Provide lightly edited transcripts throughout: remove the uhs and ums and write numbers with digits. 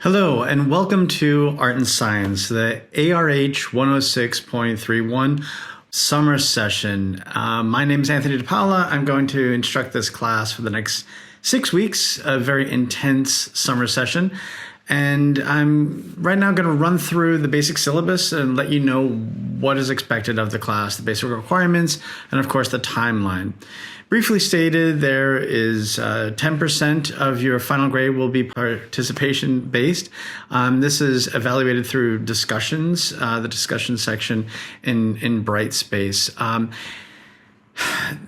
Hello, and welcome to Art and Science, the ARH.106.31 summer session. My name is Anthony DePaula. I'm going to instruct this class for the next 6 weeks, a very intense summer session. And I'm right now going to run through the basic syllabus and let you know what is expected of the class, the basic requirements, and of course the timeline. Briefly stated, there is 10% of your final grade will be participation based. This is evaluated through discussions, the discussion section in Brightspace.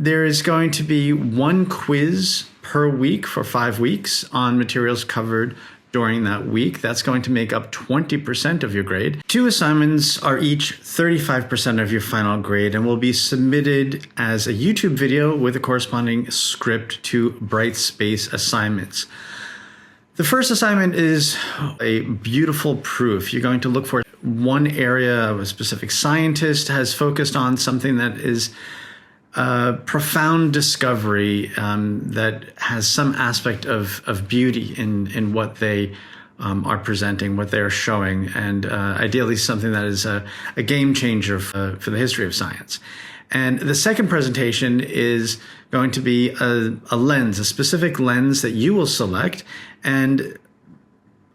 There is going to be one quiz per week for 5 weeks on materials covered during that week. That's going to make up 20% of your grade. 2 assignments are each 35% of your final grade and will be submitted as a YouTube video with a corresponding script to Brightspace assignments. The first assignment is a beautiful proof. You're going to look for one area of a specific scientist has focused on something that is a profound discovery that has some aspect of beauty in what they are presenting, what they're showing, and ideally something that is a game changer for the history of science. And the second presentation is going to be a lens, a specific lens that you will select, and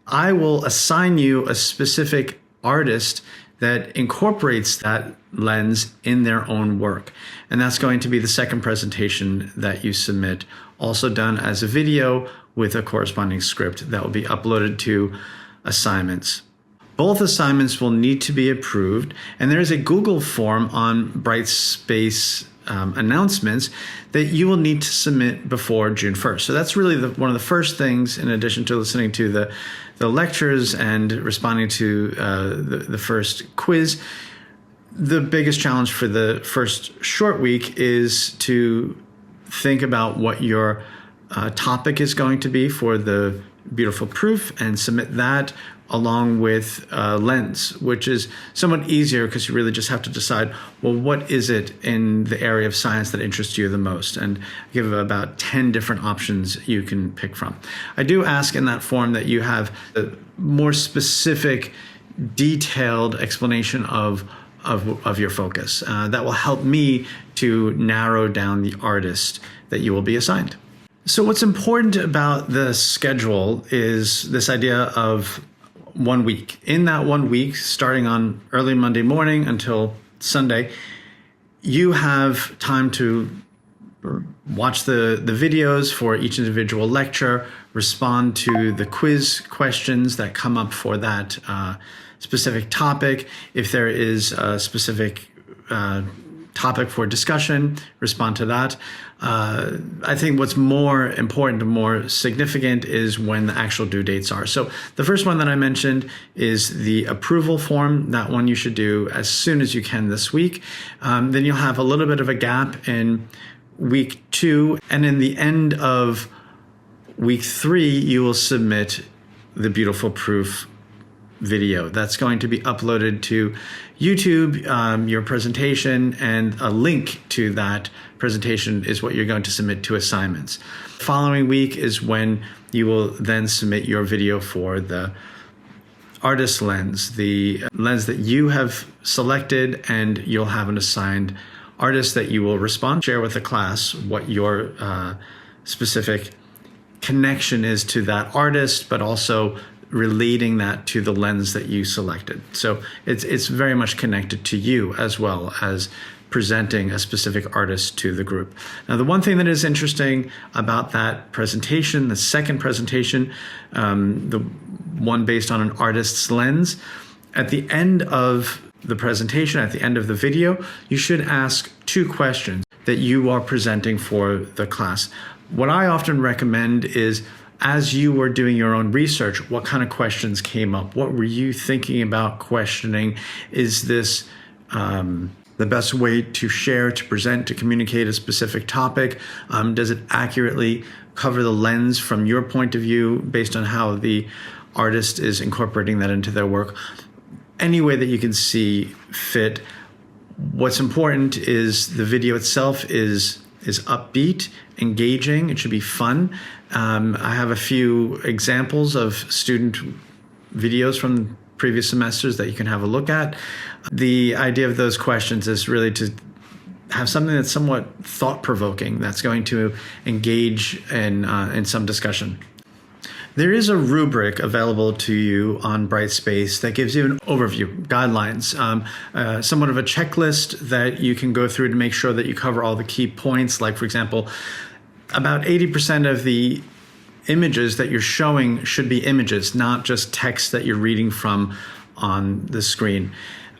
I will assign you a specific artist that incorporates that lens in their own work. And that's going to be the second presentation that you submit, also done as a video with a corresponding script that will be uploaded to assignments. Both assignments will need to be approved, and there is a Google form on Brightspace announcements that you will need to submit before June 1st. So that's really one of the first things, in addition to listening to the lectures and responding to the first quiz. The biggest challenge for the first short week is to think about what your topic is going to be for the beautiful proof and submit that along with lens, which is somewhat easier because you really just have to decide, well, what is it in the area of science that interests you the most? And give about 10 different options you can pick from. I do ask in that form that you have a more specific, detailed explanation of your focus. That will help me to narrow down the artist that you will be assigned. So what's important about the schedule is this idea of 1 week. In that 1 week, starting on early Monday morning until Sunday, you have time to watch the videos for each individual lecture, respond to the quiz questions that come up for that specific topic. If there is a specific topic for discussion, respond to that. I think what's more important and more significant is when the actual due dates are. So the first one that I mentioned is the approval form. That one you should do as soon as you can this week. Then you'll have a little bit of a gap in week 2. And in the end of week 3, you will submit the beautiful proof video. That's going to be uploaded to YouTube, your presentation, and a link to that presentation is what you're going to submit to assignments. The following week is when you will then submit your video for the artist lens, the lens that you have selected, and you'll have an assigned artist that you will respond, share with the class what your specific connection is to that artist, but also relating that to the lens that you selected. So it's very much connected to you as well as presenting a specific artist to the group. Now, the one thing that is interesting about that presentation, the second presentation, the one based on an artist's lens, at the end of the presentation, at the end of the video, you should ask 2 questions that you are presenting for the class. What I often recommend is, as you were doing your own research, what kind of questions came up? What were you thinking about questioning? Is this the best way to share, to present, to communicate a specific topic? Does it accurately cover the lens from your point of view based on how the artist is incorporating that into their work? Any way that you can see fit. What's important is the video itself is upbeat, engaging. It should be fun. I have a few examples of student videos from previous semesters that you can have a look at. The idea of those questions is really to have something that's somewhat thought-provoking, that's going to engage in some discussion. There is a rubric available to you on Brightspace that gives you an overview, guidelines, somewhat of a checklist that you can go through to make sure that you cover all the key points. Like, for example, about 80% of the images that you're showing should be images, not just text that you're reading from on the screen.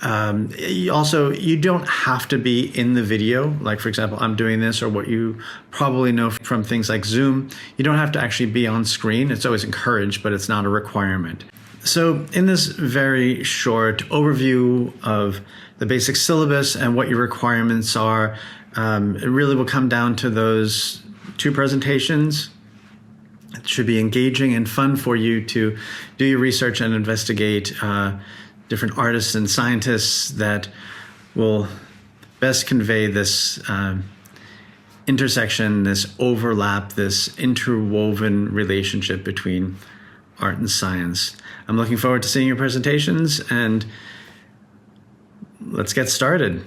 Also, you don't have to be in the video. Like, for example, I'm doing this, or what you probably know from things like Zoom. You don't have to actually be on screen. It's always encouraged, but it's not a requirement. So in this very short overview of the basic syllabus and what your requirements are, it really will come down to those two presentations. It should be engaging and fun for you to do your research and investigate different artists and scientists that will best convey this intersection, this overlap, this interwoven relationship between art and science. I'm looking forward to seeing your presentations, and let's get started.